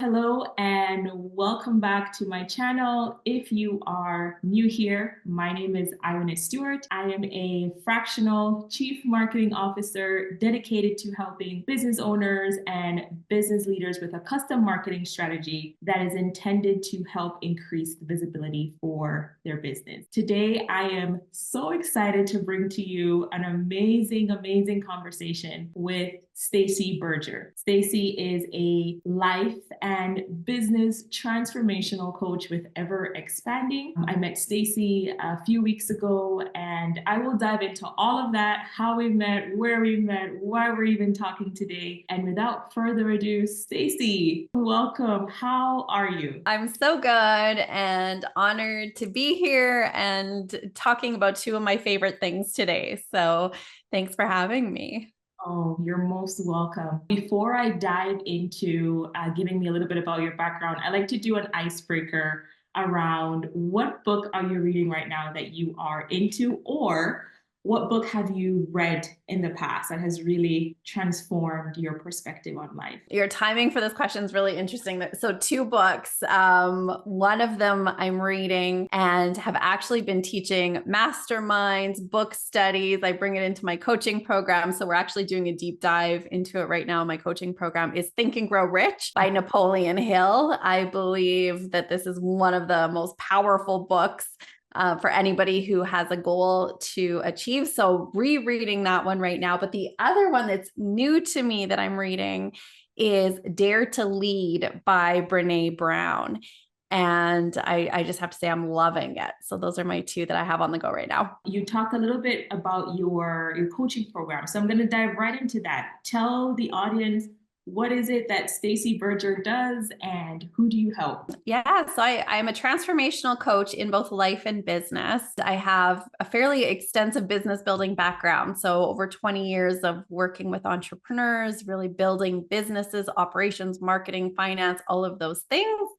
Hello and welcome back to my channel. If you are new here, my name is Iona Stewart. I am a fractional chief marketing officer dedicated to helping business owners and business leaders with a custom marketing strategy that is intended to help increase the visibility for their business. Today, I am so excited to bring to you an amazing conversation with Stacey Berger. Stacey is a life and business transformational coach with Ever Expanding. I met Stacey a few weeks ago, and I will dive into all of that, how we met, where we met, why we're even talking today. And without further ado, Stacey, welcome. How are you? I'm so good and honored to be here and talking about two of my favorite things today. So thanks for having me. Oh, you're most welcome. Before I dive into giving me a little bit about your background, I like to do an icebreaker around what book are you reading right now that you are into, or what book have you read in the past that has really transformed your perspective on life? Your timing for this question is really interesting. So two books, one of them I'm reading and have actually been teaching masterminds, book studies. I bring it into my coaching program. So we're actually doing a deep dive into it right now. My coaching program is Think and Grow Rich by Napoleon Hill. I believe that this is one of the most powerful books for anybody who has a goal to achieve. So rereading that one right now. But the other one that's new to me that I'm reading is Dare to Lead by Brene Brown. And I just have to say I'm loving it. So those are my two that I have on the go right now. You talked a little bit about your coaching program. So I'm going to dive right into that. Tell the audience, what is it that Stacey Berger does and who do you help? Yeah, so I'm a transformational coach in both life and business. I have a fairly extensive business building background. So over 20 years of working with entrepreneurs, really building businesses, operations, marketing, finance, all of those things.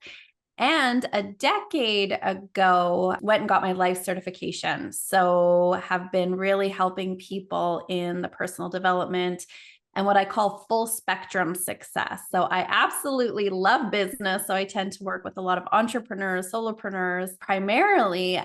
And a decade ago, went and got my life certification. So have been really helping people in the personal development and what I call full spectrum success. So I absolutely love business. So I tend to work with a lot of entrepreneurs, solopreneurs primarily,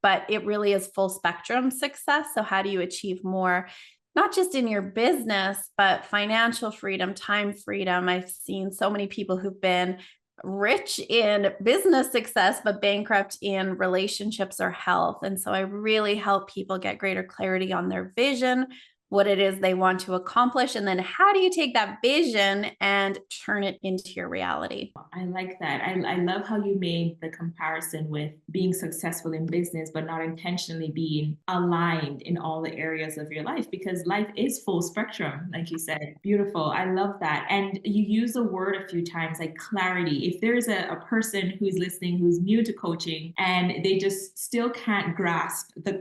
but it really is full spectrum success. So how do you achieve more? Not just in your business, but financial freedom, time freedom. I've seen so many people who've been rich in business success, but bankrupt in relationships or health. And so I really help people get greater clarity on their vision, what it is they want to accomplish, and then how do you take that vision and turn it into your reality? I like that. I love how you made the comparison with being successful in business, but not intentionally being aligned in all the areas of your life because life is full spectrum, like you said. Beautiful. I love that. And you use the word a few times like clarity. If there's a person who's listening who's new to coaching and they just still can't grasp the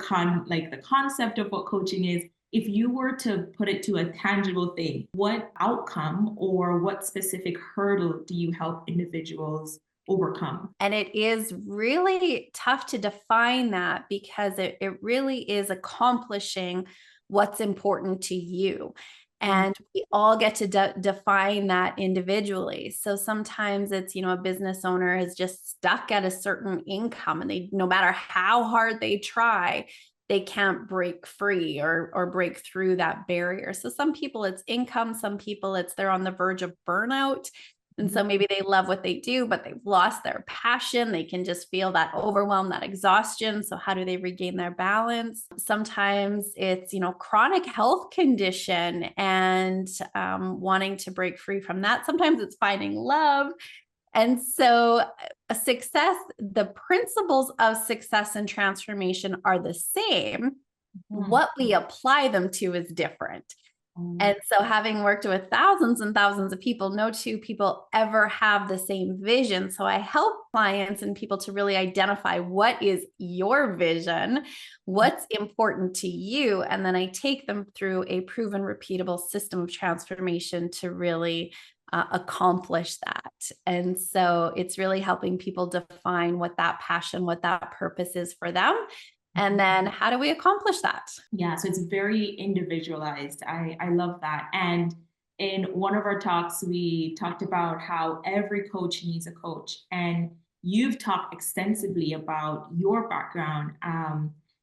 concept of what coaching is, if you were to put it to a tangible thing, what outcome or what specific hurdle do you help individuals overcome? And it is really tough to define that because it really is accomplishing what's important to you. And we all get to define that individually. So sometimes it's, a business owner is just stuck at a certain income and no matter how hard they try, they can't break free or break through that barrier. So some people it's income, some people it's they're on the verge of burnout. And so maybe they love what they do, but they've lost their passion. They can just feel that overwhelm, that exhaustion. So how do they regain their balance? Sometimes it's, chronic health condition and wanting to break free from that. Sometimes it's finding love. And so the principles of success and transformation are the same. What we apply them to is different. And so having worked with thousands and thousands of people, no two people ever have the same vision. So I help clients and people to really identify what is your vision, what's important to you. And then I take them through a proven, repeatable system of transformation to really accomplish that. And so it's really helping people define what that passion, what that purpose is for them. And then how do we accomplish that? Yeah, so it's very individualized. I love that. And in one of our talks, we talked about how every coach needs a coach. And you've talked extensively about your background.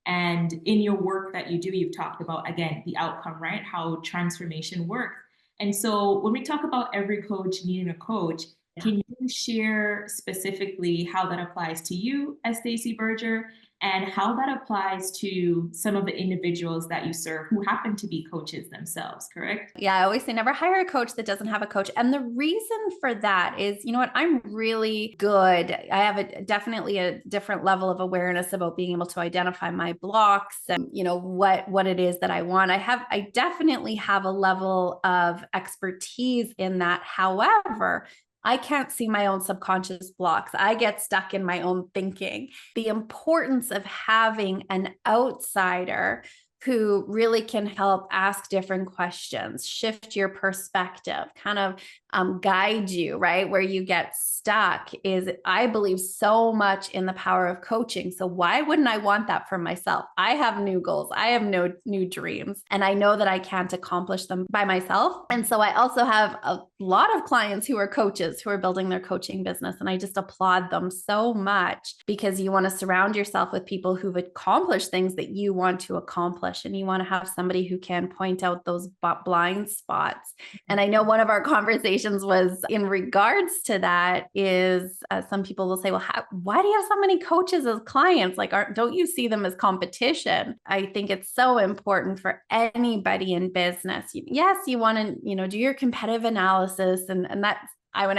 And in your work that you do, you've talked about, again, the outcome, right? How transformation works. And so when we talk about every coach needing a coach, can you share specifically how that applies to you as Stacey Berger and how that applies to some of the individuals that you serve who happen to be coaches themselves, correct? Yeah, I always say never hire a coach that doesn't have a coach. And the reason for that is, you know what, I'm really good. I have definitely a different level of awareness about being able to identify my blocks and, you know, what it is that I want. I definitely have a level of expertise in that. However, I can't see my own subconscious blocks. I get stuck in my own thinking. The importance of having an outsider who really can help ask different questions, shift your perspective, kind of guide you, right? Where you get stuck is, I believe so much in the power of coaching. So why wouldn't I want that for myself? I have new goals. I have no new dreams, and I know that I can't accomplish them by myself. And so I also have a lot of clients who are coaches who are building their coaching business. And I just applaud them so much, because you want to surround yourself with people who've accomplished things that you want to accomplish. And you want to have somebody who can point out those blind spots. And I know one of our conversations was in regards to that is some people will say, well, why do you have so many coaches as clients? Like, don't you see them as competition? I think it's so important for anybody in business. Yes, you want to, you know, do your competitive analysis, and that's,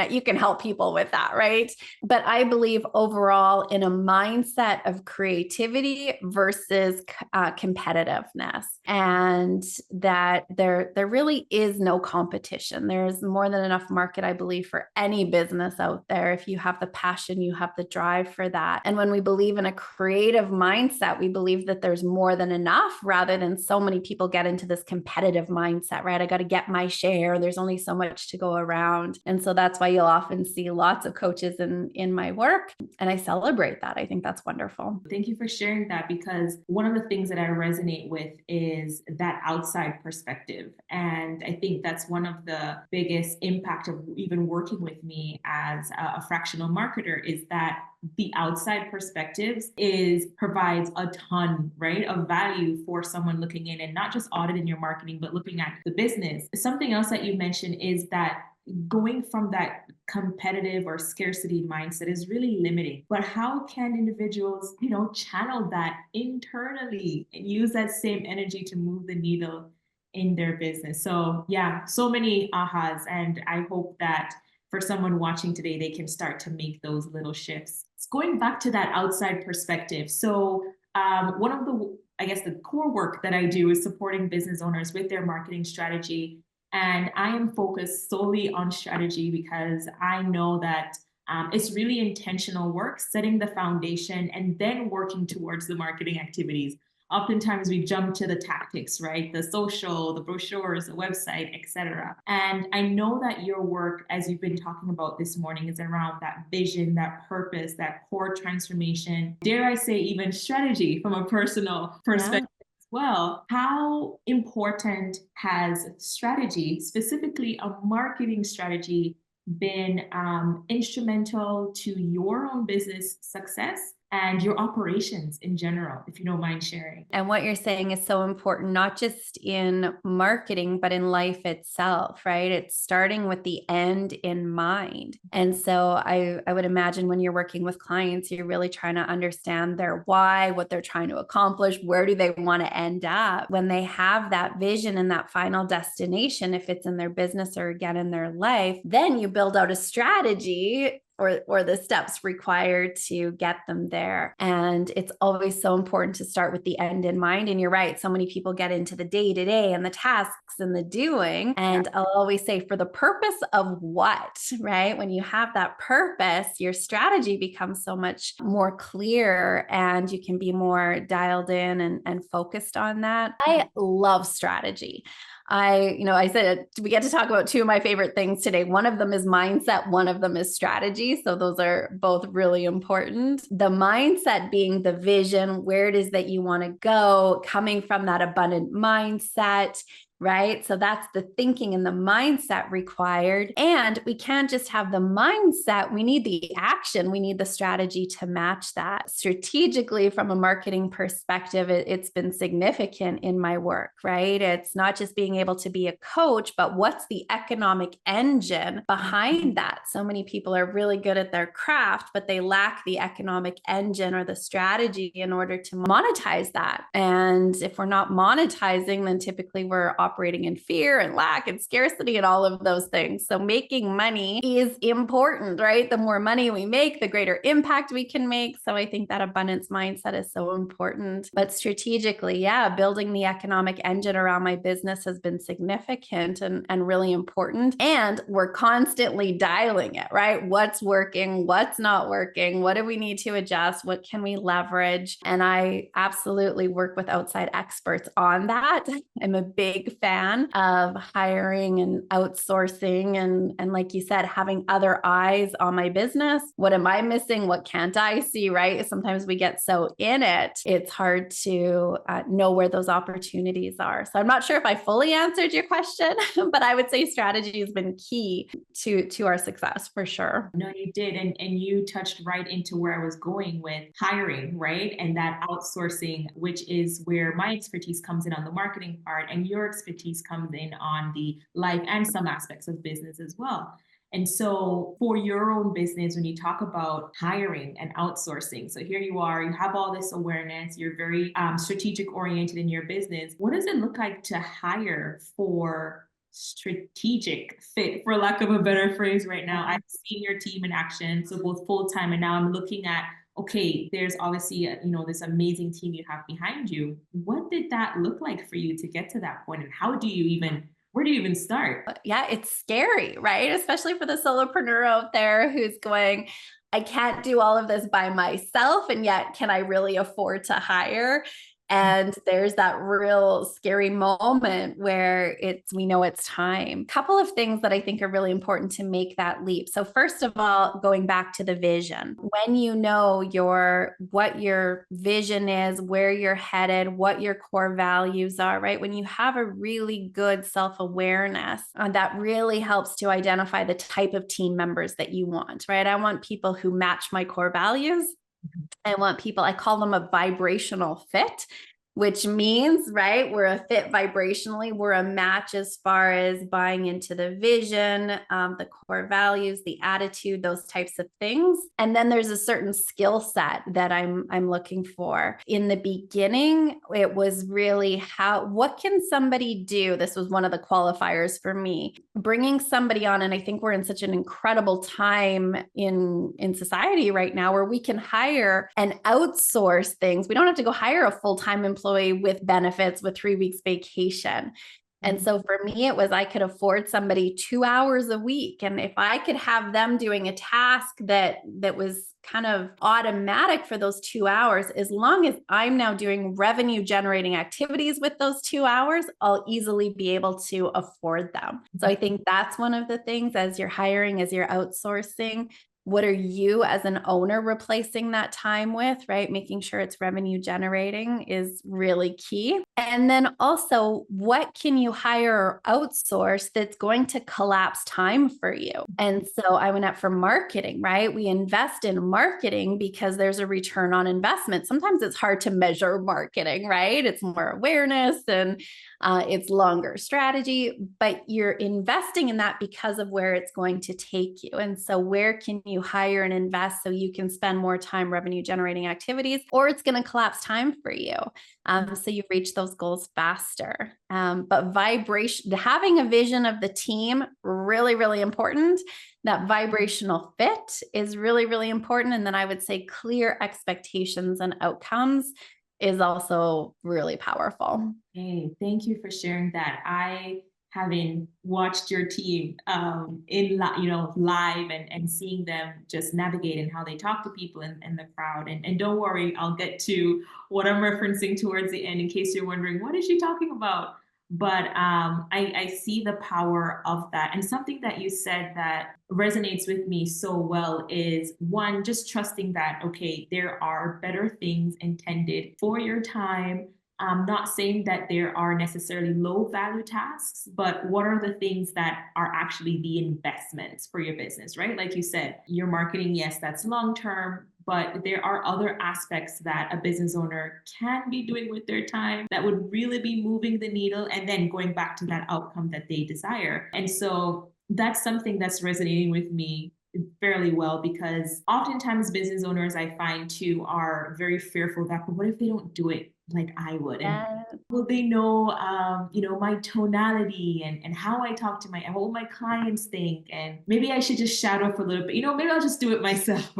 you can help people with that, right? But I believe overall in a mindset of creativity versus competitiveness, and that there really is no competition. There's more than enough market, I believe, for any business out there. If you have the passion, you have the drive for that. And when we believe in a creative mindset, we believe that there's more than enough, rather than so many people get into this competitive mindset, right? I got to get my share. There's only so much to go around. And so that's why you'll often see lots of coaches in my work. And I celebrate that. I think that's wonderful. Thank you for sharing that, because one of the things that I resonate with is that outside perspective. And I think that's one of the biggest impact of even working with me as a fractional marketer, is that the outside perspectives provides a ton, right, of value for someone looking in and not just auditing your marketing, but looking at the business. Something else that you mentioned is that going from that competitive or scarcity mindset is really limiting. But how can individuals, you know, channel that internally and use that same energy to move the needle in their business? So yeah, so many ahas. And I hope that for someone watching today, they can start to make those little shifts. Going back to that outside perspective. So one of the, I guess, the core work that I do is supporting business owners with their marketing strategy. And I am focused solely on strategy because I know that it's really intentional work, setting the foundation and then working towards the marketing activities. Oftentimes we jump to the tactics, right? The social, the brochures, the website, etc. And I know that your work, as you've been talking about this morning, is around that vision, that purpose, that core transformation, dare I say even strategy from a personal perspective. Well, how important has strategy, specifically a marketing strategy, been instrumental to your own business success and your operations in general, if you don't mind sharing? And what you're saying is so important, not just in marketing, but in life itself, right? It's starting with the end in mind. And so I would imagine when you're working with clients, you're really trying to understand their why, what they're trying to accomplish, where do they want to end up? When they have that vision and that final destination, if it's in their business or again in their life, then you build out a strategy or the steps required to get them there. And it's always so important to start with the end in mind. And you're right, so many people get into the day-to-day and the tasks and the doing. And I'll always say, for the purpose of what, right? When you have that purpose, your strategy becomes so much more clear and you can be more dialed in and focused on that. I love strategy. I said we get to talk about two of my favorite things today. One of them is mindset, one of them is strategy. So those are both really important. The mindset being the vision, where it is that you want to go, coming from that abundant mindset, right? So that's the thinking and the mindset required. And we can't just have the mindset, we need the action, we need the strategy to match that. Strategically, from a marketing perspective, it's been significant in my work, right? It's not just being able to be a coach, but what's the economic engine behind that? So many people are really good at their craft, but they lack the economic engine or the strategy in order to monetize that. And if we're not monetizing, then typically we're operating in fear and lack and scarcity and all of those things. So making money is important, right? The more money we make, the greater impact we can make. So I think that abundance mindset is so important. But strategically, yeah, building the economic engine around my business has been significant and really important. And we're constantly dialing it, right? What's working? What's not working? What do we need to adjust? What can we leverage? And I absolutely work with outside experts on that. I'm a big fan of hiring and outsourcing and like you said, having other eyes on my business. What am I missing? What can't I see, right? Sometimes we get so in it, it's hard to know where those opportunities are. So I'm not sure if I fully answered your question, but I would say strategy has been key to our success for sure. No, you did. And you touched right into where I was going with hiring, right? And that outsourcing, which is where my expertise comes in on the marketing part, and your expertise comes in on the life and some aspects of business as well. And so, for your own business, when you talk about hiring and outsourcing, so here you are, you have all this awareness, you're very strategic oriented in your business. What does it look like to hire for strategic fit, for lack of a better phrase right now? I've seen your team in action, so both full time, and now I'm looking at, okay, there's obviously this amazing team you have behind you. What did that look like for you to get to that point, and how do you even where do you even start? Yeah, it's scary, right? Especially for the solopreneur out there who's going, I can't do all of this by myself. And yet, can I really afford to hire? And there's that real scary moment where we know it's time. Couple of things that I think are really important to make that leap. So first of all, going back to the vision, when you know what your vision is, where you're headed, what your core values are, right? When you have a really good self-awareness, that really helps to identify the type of team members that you want, right? I want people who match my core values. I want people, I call them a vibrational fit, which means, right, we're a fit vibrationally, we're a match as far as buying into the vision, the core values, the attitude, those types of things. And then there's a certain skill set that I'm looking for. In the beginning, it was really what can somebody do? This was one of the qualifiers for me. Bringing somebody on, and I think we're in such an incredible time in society right now where we can hire and outsource things. We don't have to go hire a full-time employee with benefits with 3 weeks vacation. And so for me, it was I could afford somebody 2 hours a week. And if I could have them doing a task that was kind of automatic for those 2 hours, as long as I'm now doing revenue generating activities with those 2 hours, I'll easily be able to afford them. So I think that's one of the things as you're hiring, as you're outsourcing. What are you as an owner replacing that time with, right? Making sure it's revenue generating is really key. And then also, what can you hire or outsource that's going to collapse time for you? And so I went up for marketing, right? We invest in marketing because there's a return on investment. Sometimes it's hard to measure marketing, right? It's more awareness and it's longer strategy, but you're investing in that because of where it's going to take you. And so where can you hire and invest so you can spend more time revenue generating activities, or it's going to collapse time for you. So you reach those goals faster. But vibration, having a vision of the team, really, really important. That vibrational fit is really, really important. And then I would say clear expectations and outcomes is also really powerful. Hey, thank you for sharing that. I having watched your team live and seeing them just navigate and how they talk to people in the crowd. And don't worry, I'll get to what I'm referencing towards the end in case you're wondering, what is she talking about? But I see the power of that. And something that you said that resonates with me so well is one, just trusting that, okay, there are better things intended for your time, I'm not saying that there are necessarily low value tasks, but what are the things that are actually the investments for your business, right? Like you said, your marketing, yes, that's long term, but there are other aspects that a business owner can be doing with their time that would really be moving the needle and then going back to that outcome that they desire. And so that's something that's resonating with me fairly well, because oftentimes business owners, I find too, are very fearful that, but what if they don't do it like I would? And Yes. will they know, my tonality and how I talk to what will my clients think? And maybe I should just shadow for a little bit, maybe I'll just do it myself.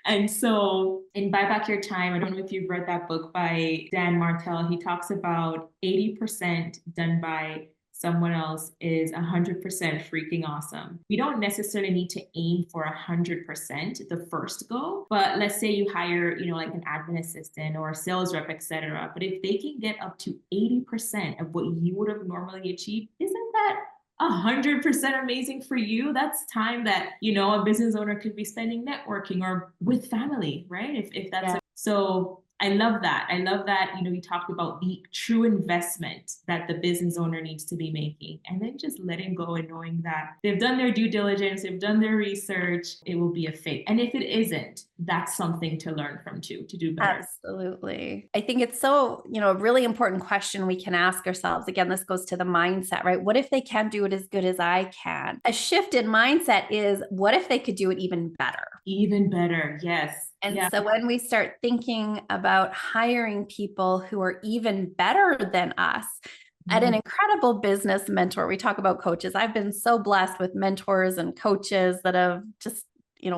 And so in Buy Back Your Time, I don't know if you've read that book by Dan Martell, he talks about 80% done by someone else is 100% freaking awesome. We don't necessarily need to aim for 100% the first go, but let's say you hire, like an admin assistant or a sales rep, etc. But if they can get up to 80% of what you would have normally achieved, isn't that 100% amazing for you? That's time that, a business owner could be spending networking or with family, right? If that's Yeah. so I love that. I love that, we talked about the true investment that the business owner needs to be making, and then just letting go and knowing that they've done their due diligence, they've done their research, it will be a fit. And if it isn't, that's something to learn from too, to do better. Absolutely. I think it's so, a really important question we can ask ourselves. Again, this goes to the mindset, right? What if they can't do it as good as I can? A shift in mindset is, what if they could do it even better? Even better. Yes. And yeah. so when we start thinking about hiring people who are even better than us, at an incredible business mentor, we talk about coaches. I've been so blessed with mentors and coaches that have just,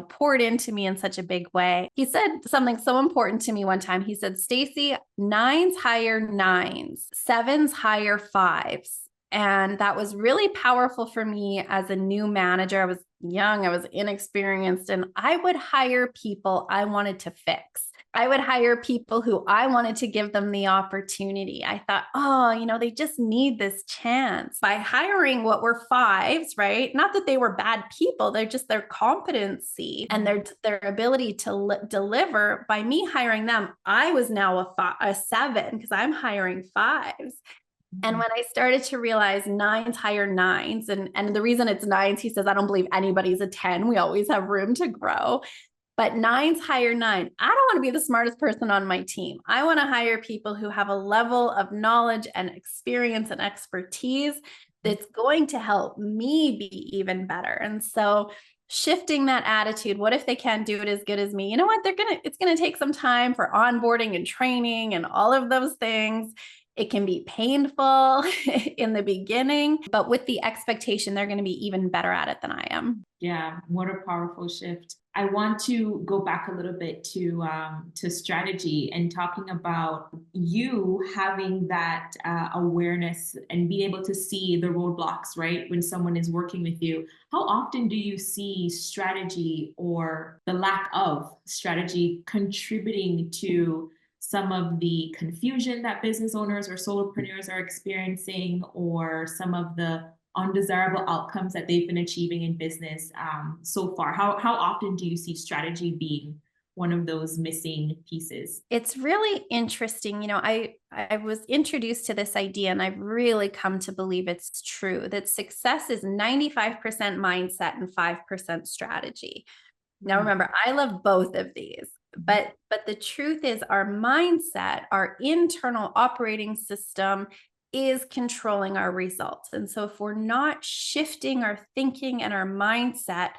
poured into me in such a big way. He said something so important to me one time. He said, Stacey, 9s hire 9s, 7s hire 5s. And that was really powerful for me as a new manager. I was young, I was inexperienced, and I would hire people I wanted to fix. I would hire people who I wanted to give them the opportunity. I thought, they just need this chance. By hiring what were 5s, right? Not that they were bad people, they're just their competency and their ability to deliver. By me hiring them, I was now a 7 because I'm hiring 5s. And when I started to realize 9s hire 9s, and the reason it's 9s, he says, I don't believe anybody's a 10. We always have room to grow. But 9s hire 9. I don't want to be the smartest person on my team. I want to hire people who have a level of knowledge and experience and expertise that's going to help me be even better. And so shifting that attitude, what if they can't do it as good as me? You know what? It's going to take some time for onboarding and training and all of those things. It can be painful in the beginning, but with the expectation, they're going to be even better at it than I am. Yeah, what a powerful shift. I want to go back a little bit to strategy and talking about you having that awareness and being able to see the roadblocks, right? When someone is working with you, how often do you see strategy or the lack of strategy contributing to some of the confusion that business owners or solopreneurs are experiencing, or some of the undesirable outcomes that they've been achieving in business so far? How often do you see strategy being one of those missing pieces? It's really interesting. I was introduced to this idea, and I've really come to believe it's true, that success is 95% mindset and 5% strategy. Now, remember, I love both of these, but the truth is our mindset, our internal operating system, is controlling our results. And so if we're not shifting our thinking and our mindset,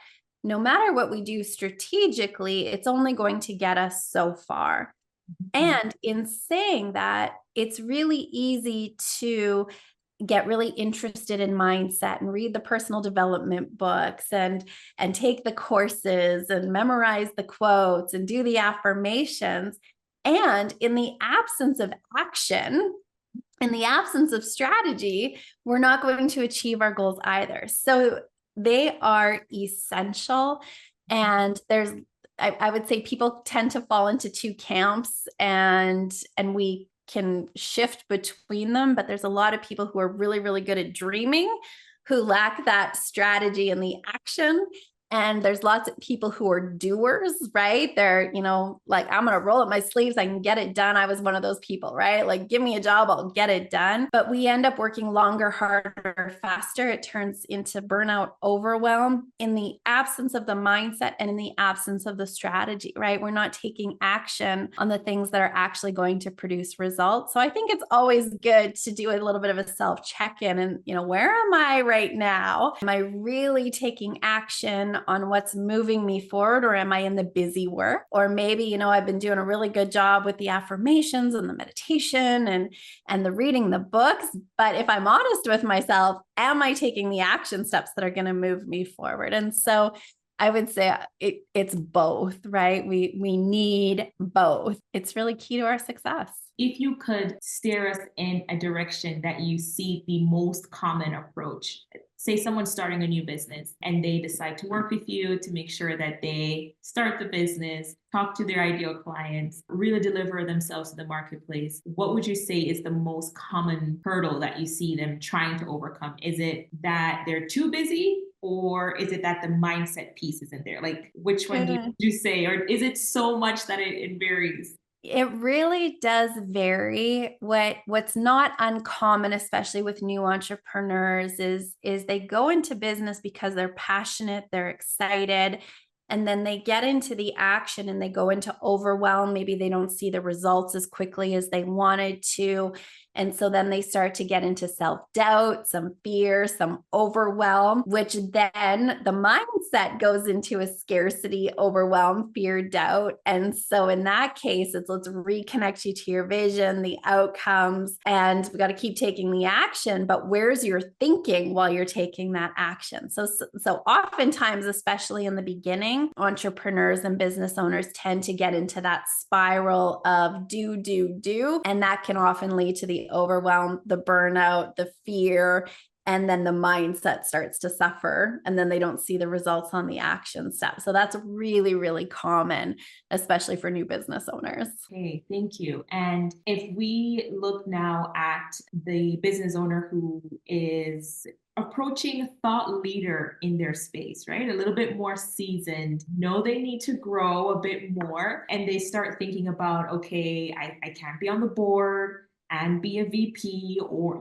no matter what we do strategically, it's only going to get us so far. And in saying that, it's really easy to get really interested in mindset and read the personal development books and take the courses and memorize the quotes and do the affirmations. And in the absence of action, in the absence of strategy, we're not going to achieve our goals either. So they are essential. And I would say people tend to fall into two camps, and we can shift between them, but there's a lot of people who are really, really good at dreaming, who lack that strategy and the action. And there's lots of people who are doers, right? They're, like, I'm going to roll up my sleeves. I can get it done. I was one of those people, right? Like, give me a job, I'll get it done. But we end up working longer, harder, faster. It turns into burnout, overwhelm in the absence of the mindset and in the absence of the strategy, right? We're not taking action on the things that are actually going to produce results. So I think it's always good to do a little bit of a self check-in and, where am I right now? Am I really taking action on what's moving me forward, or am I in the busy work? Or maybe, I've been doing a really good job with the affirmations and the meditation and the reading the books, but if I'm honest with myself, am I taking the action steps that are going to move me forward? And so I would say it's both, right? We need both. It's really key to our success. If you could steer us in a direction that you see the most common approach, say someone's starting a new business and they decide to work with you to make sure that they start the business, talk to their ideal clients, really deliver themselves to the marketplace, what would you say is the most common hurdle that you see them trying to overcome? Is it that they're too busy? Or is it that the mindset piece isn't there? Like, which one do you say? Or is it so much that it varies? It really does vary. What's not uncommon, especially with new entrepreneurs, is they go into business because they're passionate, they're excited, and then they get into the action and they go into overwhelm. Maybe they don't see the results as quickly as they wanted to. And so then they start to get into self-doubt, some fear, some overwhelm, which then the mindset goes into a scarcity, overwhelm, fear, doubt. And so in that case, it's let's reconnect you to your vision, the outcomes, and we got to keep taking the action. But where's your thinking while you're taking that action? So oftentimes, especially in the beginning, entrepreneurs and business owners tend to get into that spiral of do, and that can often lead to the overwhelm, the burnout, the fear, and then the mindset starts to suffer, and then they don't see the results on the action step. So that's really, really common, especially for new business owners. Okay, thank you. And if we look now at the business owner who is approaching thought leader in their space, right? A little bit more seasoned, know they need to grow a bit more, and they start thinking about, okay, I can't be on the board and be a VP, or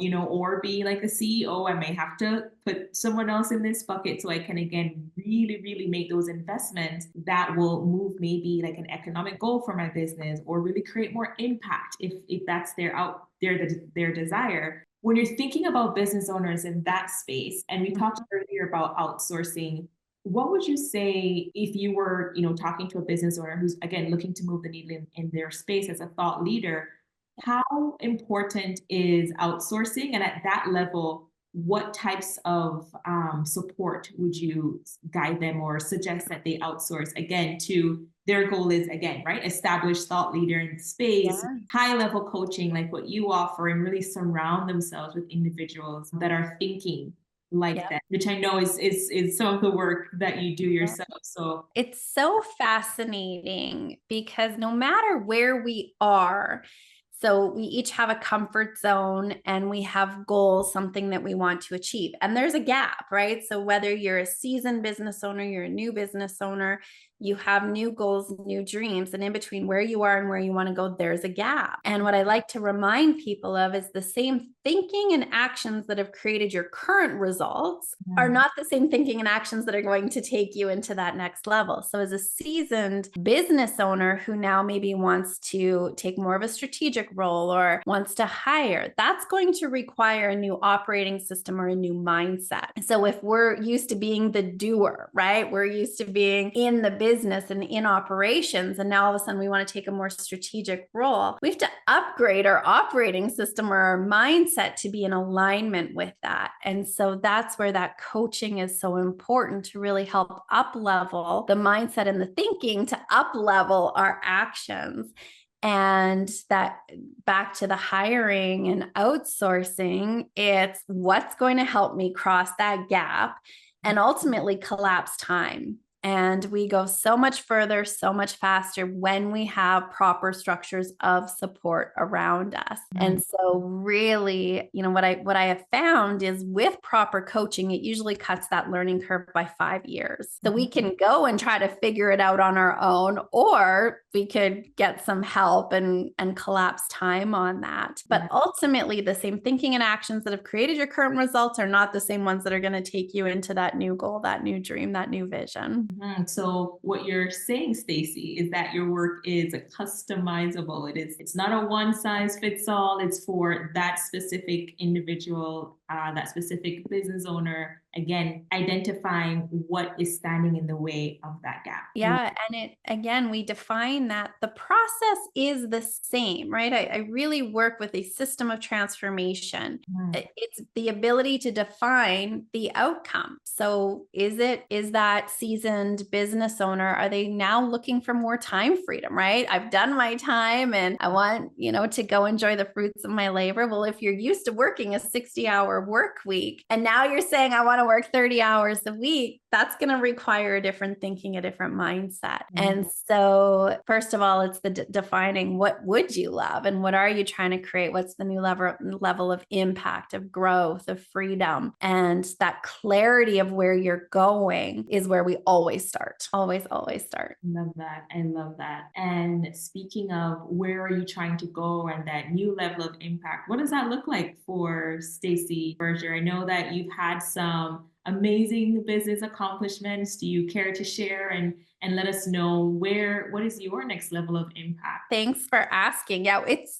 be like a CEO. I may have to put someone else in this bucket so I can again really, really make those investments that will move maybe like an economic goal for my business, or really create more impact if that's their desire. When you're thinking about business owners in that space, and we talked earlier about outsourcing, what would you say if you were, talking to a business owner who's again looking to move the needle in their space as a thought leader? How important is outsourcing? And at that level, what types of support would you guide them or suggest that they outsource again to their goal is again, right? Established thought leader in space, high level coaching like what you offer, and really surround themselves with individuals that are thinking like that, which I know is some of the work that you do yourself. So it's so fascinating because no matter where we are, so we each have a comfort zone and we have goals, something that we want to achieve. And there's a gap, right? So whether you're a seasoned business owner, you're a new business owner, you have new goals, new dreams, and in between where you are and where you want to go, there's a gap. And what I like to remind people of is the same thinking and actions that have created your current results are not the same thinking and actions that are going to take you into that next level. So as a seasoned business owner who now maybe wants to take more of a strategic role or wants to hire, that's going to require a new operating system or a new mindset. So if we're used to being the doer, right? We're used to being in the business and in operations, and now all of a sudden we want to take a more strategic role, we have to upgrade our operating system or our mindset to be in alignment with that. And so that's where that coaching is so important to really help up level the mindset and the thinking to up level our actions. And that back to the hiring and outsourcing, it's what's going to help me cross that gap and ultimately collapse time. And we go so much further, so much faster when we have proper structures of support around us. And so really, what I have found is with proper coaching, it usually cuts that learning curve by 5 years. So we can go and try to figure it out on our own, or we could get some help and collapse time on that. But ultimately, the same thinking and actions that have created your current results are not the same ones that are going to take you into that new goal, that new dream, that new vision. So what you're saying, Stacey, is that your work is customizable. It's not a one size fits all. It's for that specific individual, that specific business owner. Again, identifying what is standing in the way of that gap. Yeah. And again, we define that the process is the same, right? I really work with a system of transformation. It's the ability to define the outcome. So is that seasoned business owner, are they now looking for more time freedom, right? I've done my time and I want, to go enjoy the fruits of my labor. Well, if you're used to working a 60-hour work week and now you're saying, I want to work 30 hours a week, that's going to require a different thinking, a different mindset. And so first of all, it's the defining what would you love and what are you trying to create? What's the new level of impact, of growth, of freedom? And that clarity of where you're going is where we always start. Always, always start. Love that. I love that. And speaking of where are you trying to go and that new level of impact, what does that look like for Stacey Berger? I know that you've had some amazing business accomplishments. Do you care to share and let us know what is your next level of impact? Thanks for asking. Yeah, it's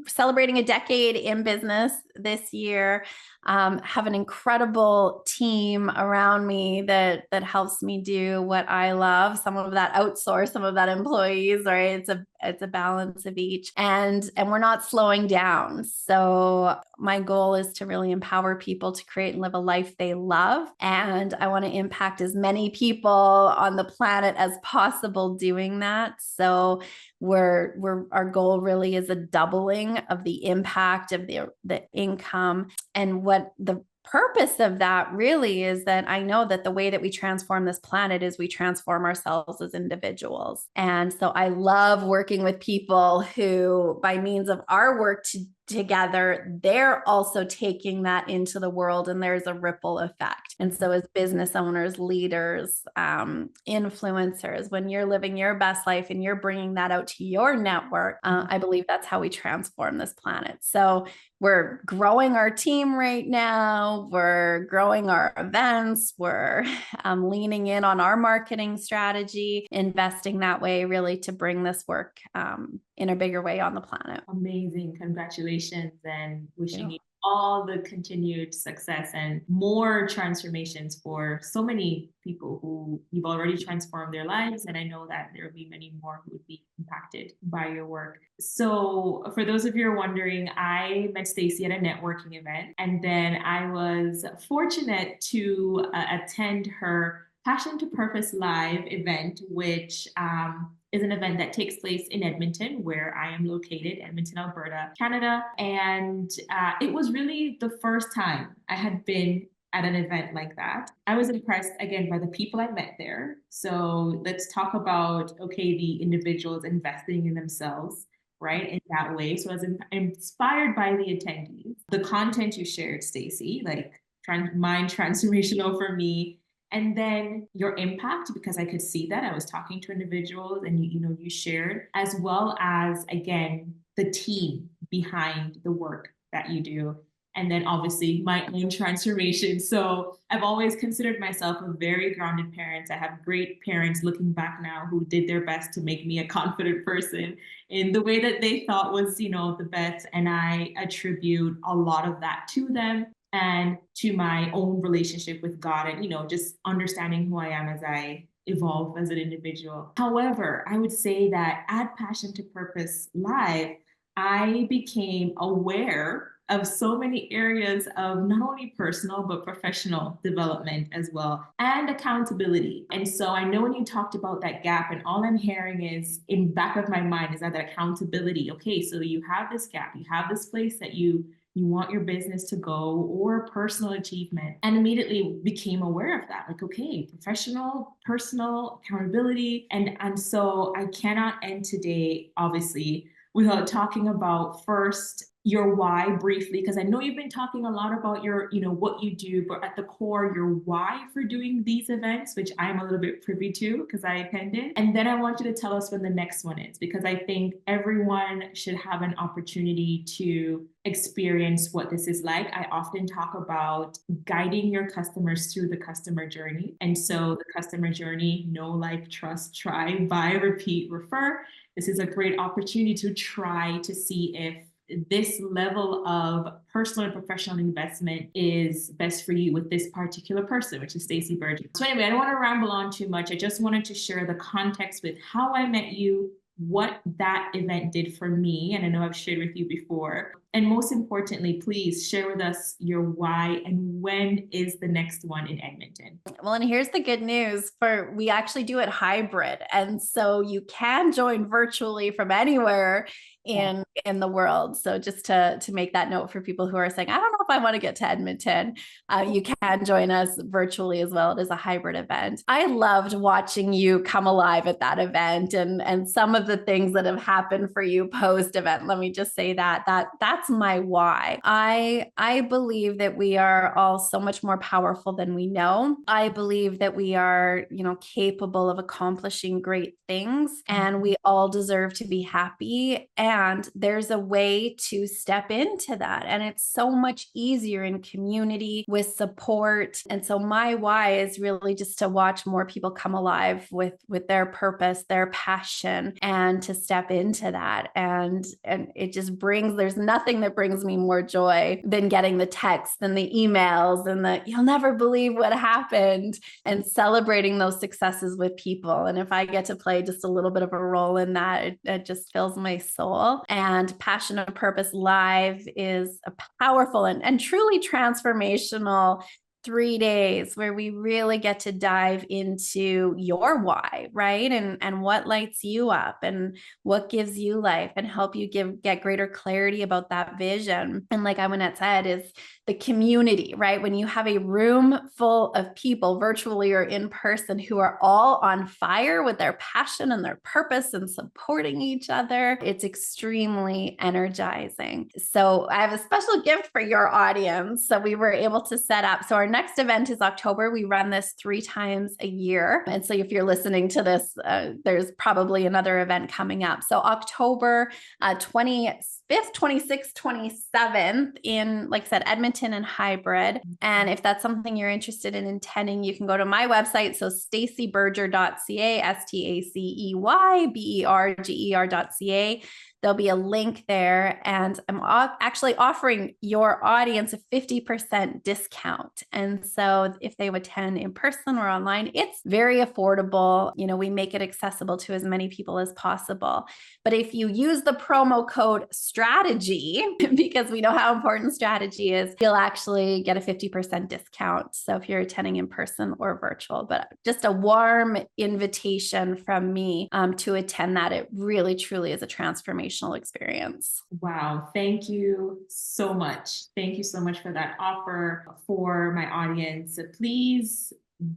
celebrating a decade in business this year. Have an incredible team around me that helps me do what I love. Some of that outsource, some of that employees, right? It's a balance of each, and we're not slowing down. So my goal is to really empower people to create and live a life they love, and I want to impact as many people on the planet as possible doing that. So our goal really is a doubling of the impact of the income. And what the purpose of that really is that I know that the way that we transform this planet is we transform ourselves as individuals. And so I love working with people who, by means of our work together, they're also taking that into the world, and there's a ripple effect. And so as business owners, leaders, influencers, when you're living your best life and you're bringing that out to your network, I believe that's how we transform this planet. So we're growing our team right now. We're growing our events. We're leaning in on our marketing strategy, investing that way really to bring this work in a bigger way on the planet. Amazing. Congratulations, and wishing you all the continued success and more transformations for so many people who you've already transformed their lives. And I know that there will be many more who would be impacted by your work. So for those of you who are wondering, I met Stacey at a networking event, and then I was fortunate to attend her Passion to Purpose Live event, which is an event that takes place in Edmonton, where I am located, Edmonton, Alberta, Canada. And it was really the first time I had been at an event like that. I was impressed again by the people I met there. So let's talk about, okay, the individuals investing in themselves, right, in that way. So I was inspired by the attendees. The content you shared, Stacey, like mind transformational for me. And then your impact, because I could see that I was talking to individuals and you shared, as well as, again, the team behind the work that you do. And then obviously my own transformation. So I've always considered myself a very grounded parent. I have great parents looking back now who did their best to make me a confident person in the way that they thought was, the best. And I attribute a lot of that to them and to my own relationship with God and, just understanding who I am as I evolve as an individual. However, I would say that at Passion to Purpose Live, I became aware of so many areas of not only personal, but professional development as well, and accountability. And so I know when you talked about that gap, and all I'm hearing is in back of my mind is that accountability. Okay, so you have this gap, you have this place that you you want your business to go, or personal achievement, and immediately became aware of that. Like, okay, professional, personal, accountability. And so I cannot end today, obviously, without talking about first your why briefly, because I know you've been talking a lot about your, what you do, but at the core, your why for doing these events, which I'm a little bit privy to because I attended. And then I want you to tell us when the next one is, because I think everyone should have an opportunity to experience what this is like. I often talk about guiding your customers through the customer journey. And so the customer journey: know, like, trust, try, buy, repeat, refer. This is a great opportunity to try to see if this level of personal and professional investment is best for you with this particular person, which is Stacey Berger. So anyway, I don't want to ramble on too much. I just wanted to share the context with how I met you, what that event did for me, and I know I've shared with you before. And most importantly, please share with us your why and when is the next one in Edmonton. Well, and here's the good news: we actually do it hybrid. And so you can join virtually from anywhere in the world. So just to make that note for people who are saying, I don't know if I want to get to Edmonton, you can join us virtually as well. It is a hybrid event. I loved watching you come alive at that event, and some of the things that have happened for you post event. Let me just say that's my why. I believe that we are all so much more powerful than we know. I believe that we are, capable of accomplishing great things, and we all deserve to be happy. And there's a way to step into that. And it's so much easier in community with support. And so my why is really just to watch more people come alive with their purpose, their passion, and to step into that. And it just there's nothing that brings me more joy than getting the texts and the emails and the "you'll never believe what happened," and celebrating those successes with people. And if I get to play just a little bit of a role in that, it just fills my soul. And Passion of Purpose Live is a powerful and truly transformational 3 days where we really get to dive into your why, right? And what lights you up and what gives you life, and help you get greater clarity about that vision. And like Iwanette said, is the community, right? When you have a room full of people, virtually or in person, who are all on fire with their passion and their purpose and supporting each other, it's extremely energizing. So I have a special gift for your audience. So we were able to set up. So our next event is October. We run this 3 times a year. And so if you're listening to this, there's probably another event coming up. So October 25th, 26th, 27th in, like I said, Edmonton and hybrid. And if that's something you're interested in attending, you can go to my website. So staceyberger.ca, StaceyBerger.ca. There'll be a link there, and I'm actually offering your audience a 50% discount. And so if they would attend in person or online, it's very affordable. We make it accessible to as many people as possible. But if you use the promo code STRATEGY, because we know how important strategy is, you'll actually get a 50% discount. So if you're attending in person or virtual, but just a warm invitation from me to attend that. It really, truly is a transformational experience. Wow. Thank you so much. Thank you so much for that offer for my audience. Please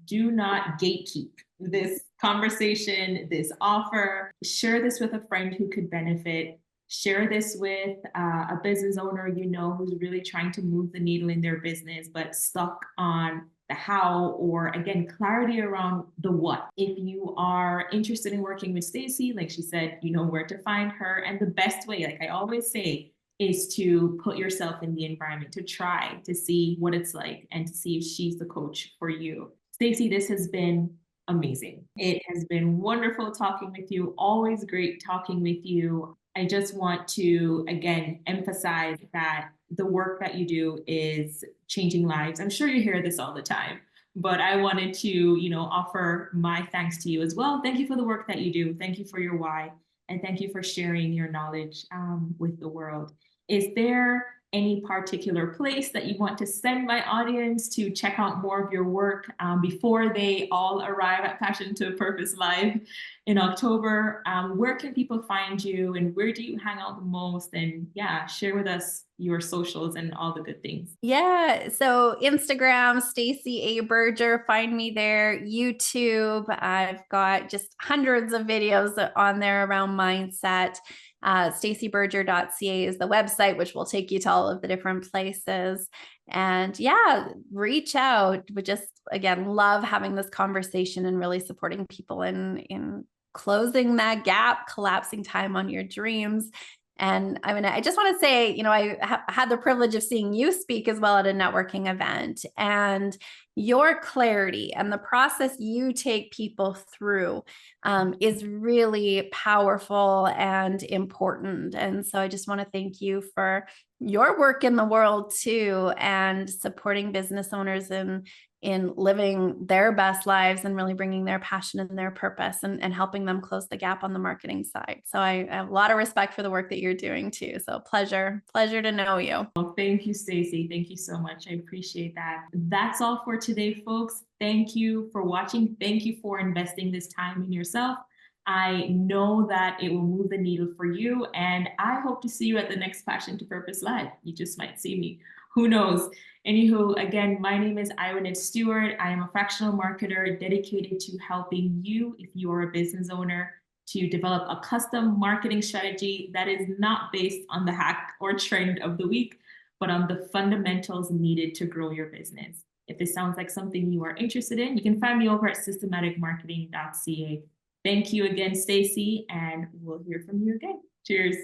do not gatekeep this conversation, this offer. Share this with a friend who could benefit. Share this with a business owner who's really trying to move the needle in their business, but stuck on the how, or again, clarity around the what. If you are interested in working with Stacey, like she said, you know where to find her. And the best way, like I always say, is to put yourself in the environment, to try to see what it's like and to see if she's the coach for you. Stacey, this has been amazing. It has been wonderful talking with you. Always great talking with you. I just want to, again, emphasize that the work that you do is changing lives. I'm sure you hear this all the time, but I wanted to, offer my thanks to you as well. Thank you for the work that you do. Thank you for your why. And thank you for sharing your knowledge with the world. Is there any particular place that you want to send my audience to check out more of your work before they all arrive at Passion to Purpose Live in October, where can people find you and where do you hang out the most? And yeah, share with us your socials and all the good things. Yeah. So Instagram, Stacey A. Berger, find me there. YouTube, I've got just hundreds of videos on there around mindset. StaceyBerger.ca is the website, which will take you to all of the different places. And yeah, reach out. We just, again, love having this conversation and really supporting people in closing that gap, collapsing time on your dreams. And I mean, I just want to say, I had the privilege of seeing you speak as well at a networking event, and your clarity and the process you take people through is really powerful and important. And so I just want to thank you for your work in the world too, and supporting business owners in living their best lives and really bringing their passion and their purpose and helping them close the gap on the marketing side. So I have a lot of respect for the work that you're doing too. So pleasure to know you. Well, thank you, Stacey. Thank you so much. I appreciate that. That's all for today, folks. Thank you for watching. Thank you for investing this time in yourself. I know that it will move the needle for you, and I hope to see you at the next Passion to Purpose Live. You just might see me. Who knows? Anywho, again, my name is Iwanit Stewart. I am a fractional marketer dedicated to helping you, if you are a business owner, to develop a custom marketing strategy that is not based on the hack or trend of the week, but on the fundamentals needed to grow your business. If this sounds like something you are interested in, you can find me over at systematicmarketing.ca. Thank you again, Stacey, and we'll hear from you again. Cheers.